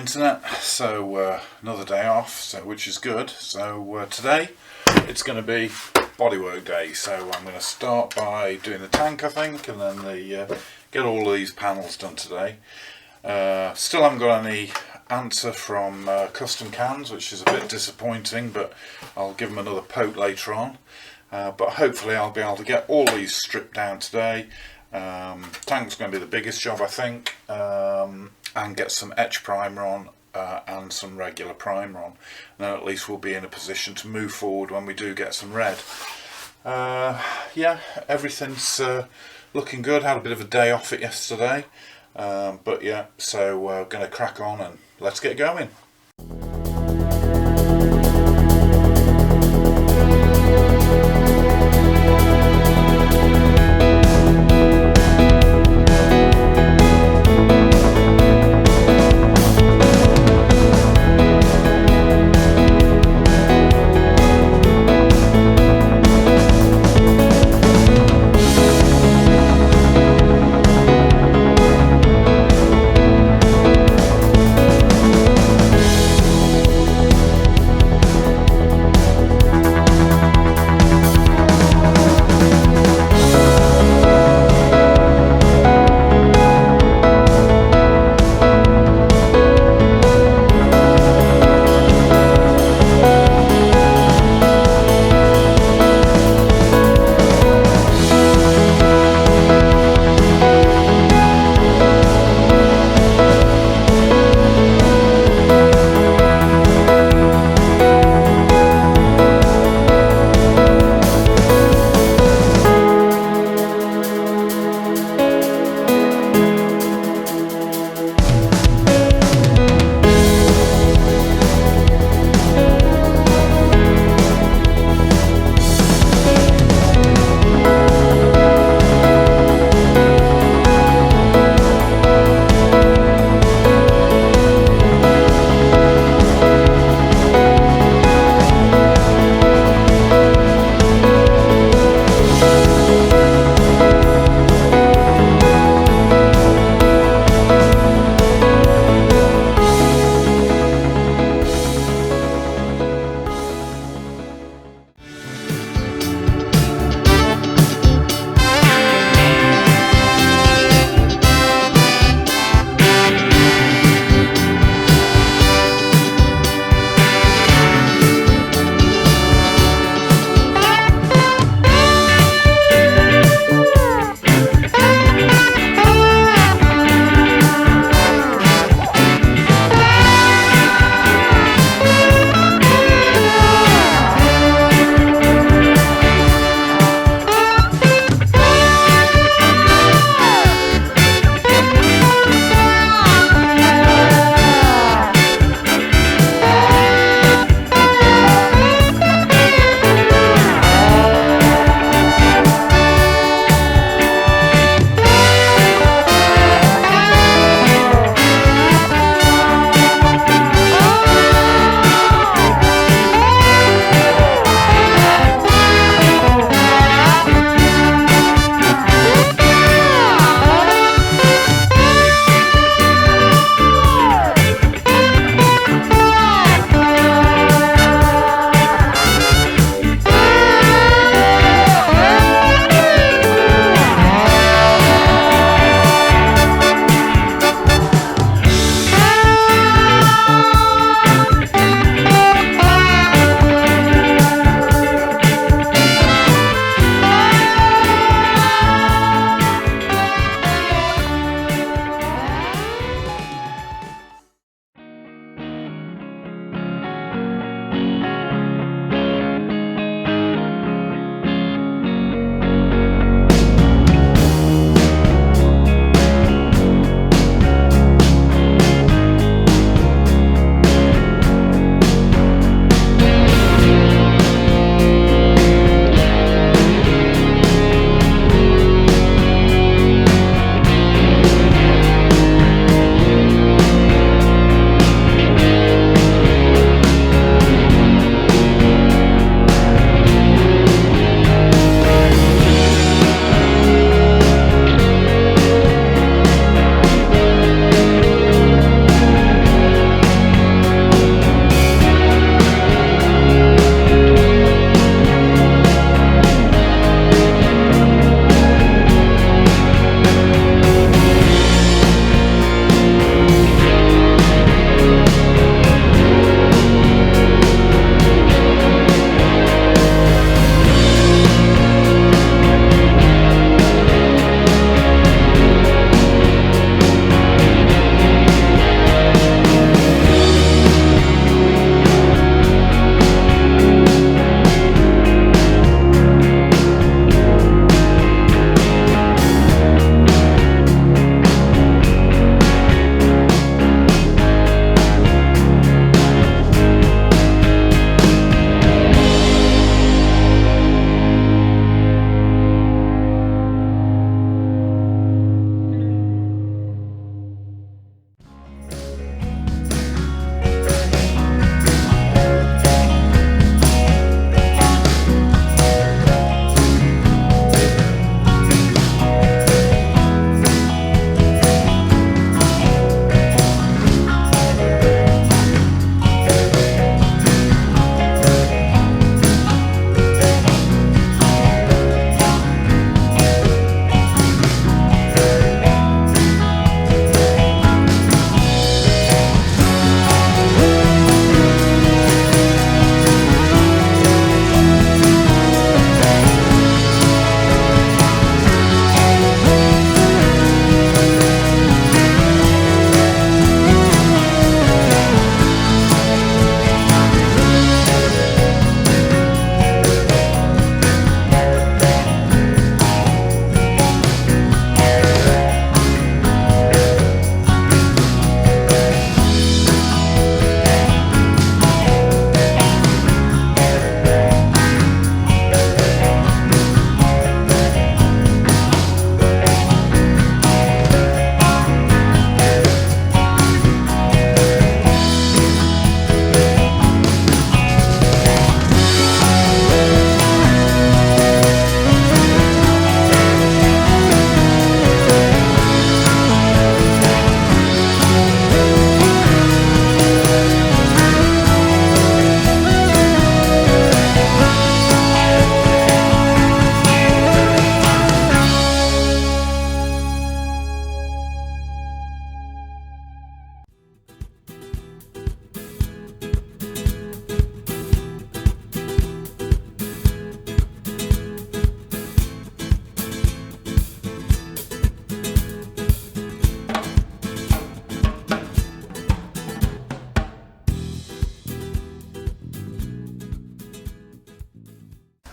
internet, so another day off, which is good. So today it's going to be bodywork day, so I'm going to start by doing the tank, I think, and then get all of these panels done today. Still haven't got any answer from Custom Cans, which is a bit disappointing, but I'll give them another poke later on. But hopefully I'll be able to get all these stripped down today. Tank's going to be the biggest job, I think, and get some etch primer on and some regular primer on. Then at least we'll be in a position to move forward when we do get some red. Yeah, everything's looking good. Had a bit of a day off it yesterday, but yeah, so we're going to crack on and let's get going.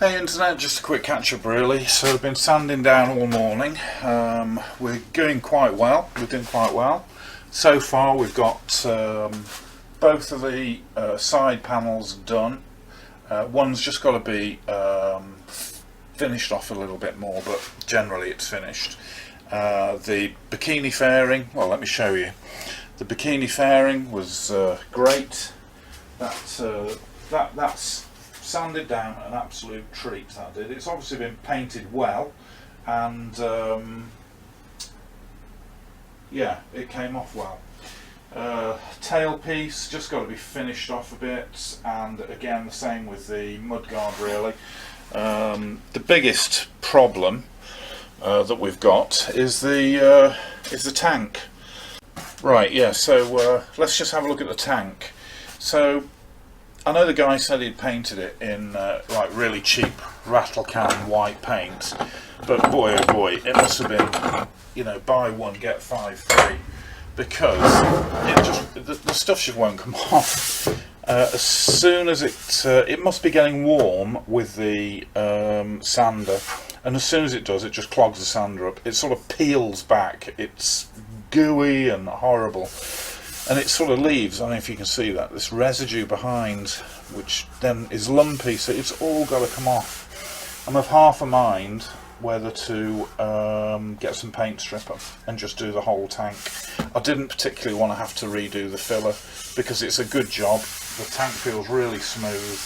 Hey internet, just a quick catch up really. So I've been sanding down all morning. We're doing quite well. So far we've got both of the side panels done. One's just got to be finished off a little bit more, but generally it's finished. The bikini fairing, well, let me show you. The bikini fairing was great. That's sanded down an absolute treat, that did. It's obviously been painted well, and yeah, it came off well. Tailpiece just got to be finished off a bit, and again the same with the mudguard really. The biggest problem that we've got is the tank. Right, yeah, so let's just have a look at the tank. So I know the guy said he'd painted it in like really cheap rattle can white paint, but boy oh boy, it must have been, you know, buy one get five free, because the stuff just won't come off. As soon as it must be getting warm with the sander, and as soon as it does, it just clogs the sander up. It sort of peels back. It's gooey and horrible. And it sort of leaves, I don't know if you can see that, this residue behind, which then is lumpy, so it's all got to come off. I'm of half a mind whether to get some paint stripper and just do the whole tank. I didn't particularly want to have to redo the filler, because it's a good job. The tank feels really smooth,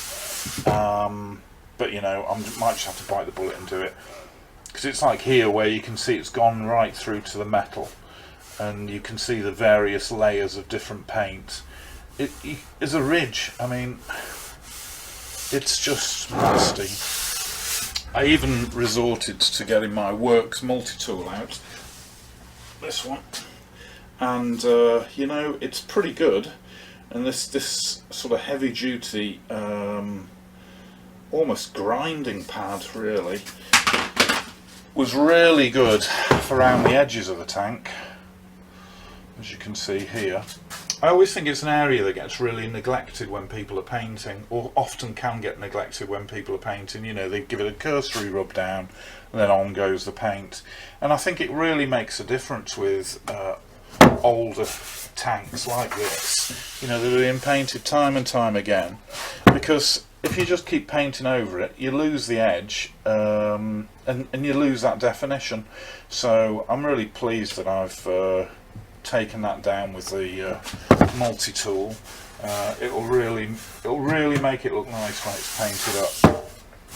but you know, I might just have to bite the bullet and do it. Because it's like here where you can see it's gone right through to the metal, and you can see the various layers of different paint. It is a ridge. I mean, it's just nasty. I even resorted to getting my Works multi-tool out, this one, and you know, it's pretty good. And this sort of heavy duty almost grinding pad really was really good for around the edges of the tank, as you can see here. I always think it's an area that gets really neglected when people are painting, or often can get neglected when people are painting. You know, they give it a cursory rub down and then on goes the paint. And I think it really makes a difference with older tanks like this, you know, that are being painted time and time again, because if you just keep painting over it, you lose the edge, and you lose that definition. So I'm really pleased that I've taken that down with the multi-tool. It'll really make it look nice when it's painted up.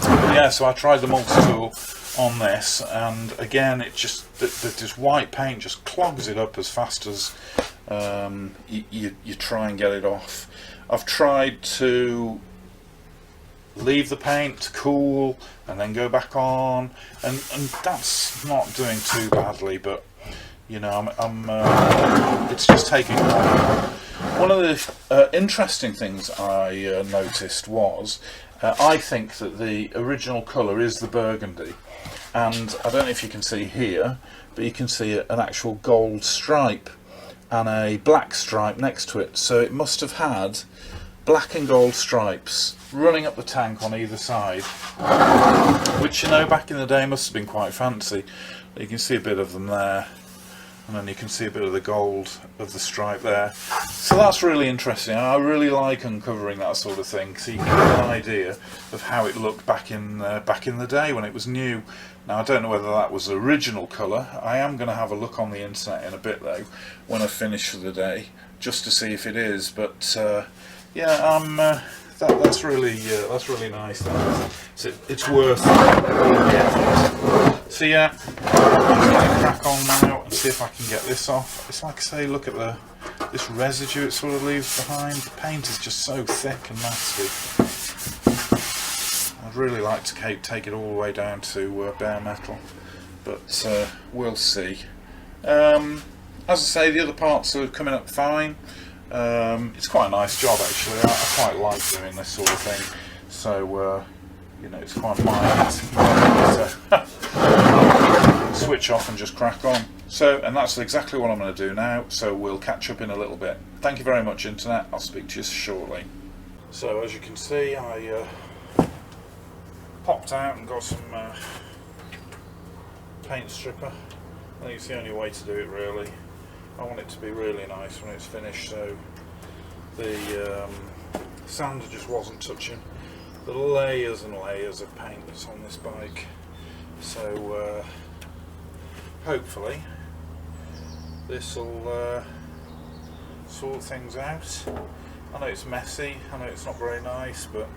But yeah, so I tried the multi-tool on this, and again, it just this white paint just clogs it up as fast as you try and get it off. I've tried to leave the paint to cool and then go back on, and that's not doing too badly, but you know, it's just taking a while. One of the interesting things I noticed was, I think that the original colour is the burgundy, and I don't know if you can see here, but you can see an actual gold stripe and a black stripe next to it, so it must have had black and gold stripes running up the tank on either side, which, you know, back in the day must have been quite fancy. You can see a bit of them there, and then you can see a bit of the gold of the stripe there. So that's really interesting. I really like uncovering that sort of thing, so you can get an idea of how it looked back in the day when it was new. Now, I don't know whether that was the original colour. I am going to have a look on the internet in a bit though, when I finish for the day, just to see if it is. But yeah, that's really nice. So it's worth the effort. So yeah, I'm going to crack on now and see if I can get this off. It's like I say, look at this residue it sort of leaves behind. The paint is just so thick and nasty. I'd really like to take it all the way down to bare metal, but we'll see. As I say, the other parts are coming up fine. It's quite a nice job actually. I quite like doing this sort of thing. So you know, it's quite mild. So switch off and just crack on. So, and that's exactly what I'm going to do now. So we'll catch up in a little bit. Thank you very much, internet. I'll speak to you shortly. So as you can see, I popped out and got some paint stripper. I think it's the only way to do it really. I want it to be really nice when it's finished, so the sander just wasn't touching the layers and layers of paint that's on this bike. So hopefully this will sort things out. I know it's messy, I know it's not very nice, but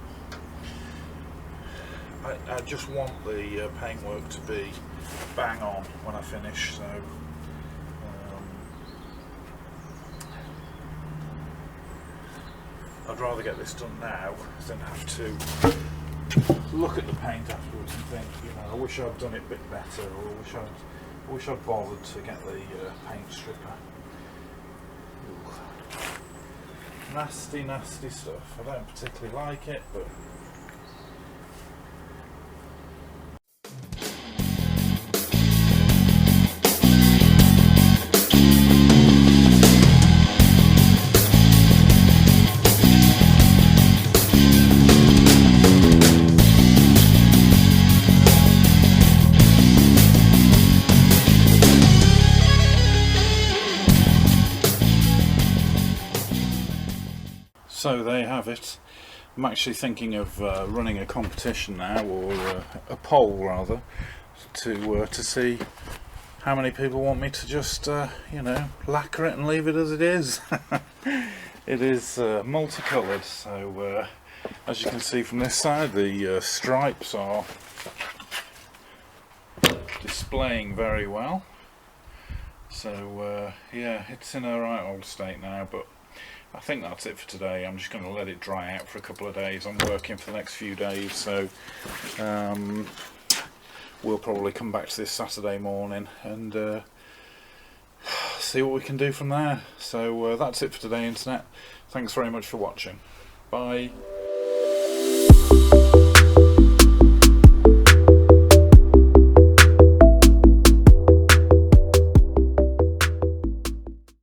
I just want the paintwork to be bang on when I finish, so I'd rather get this done now than have to look at the paint afterwards and think, you know, I wish I'd done it a bit better, or I wish I'd bothered to get the paint stripper. Ooh. Nasty, nasty stuff. I don't particularly like it, but so there you have it. I'm actually thinking of running a competition now, or a poll rather, to see how many people want me to just, you know, lacquer it and leave it as it is. It is multicoloured, so as you can see from this side, the stripes are displaying very well. So yeah, it's in a right old state now, but I think that's it for today. I'm just going to let it dry out for a couple of days. I'm working for the next few days, so we'll probably come back to this Saturday morning and see what we can do from there. So that's it for today, Internet. Thanks very much for watching. Bye.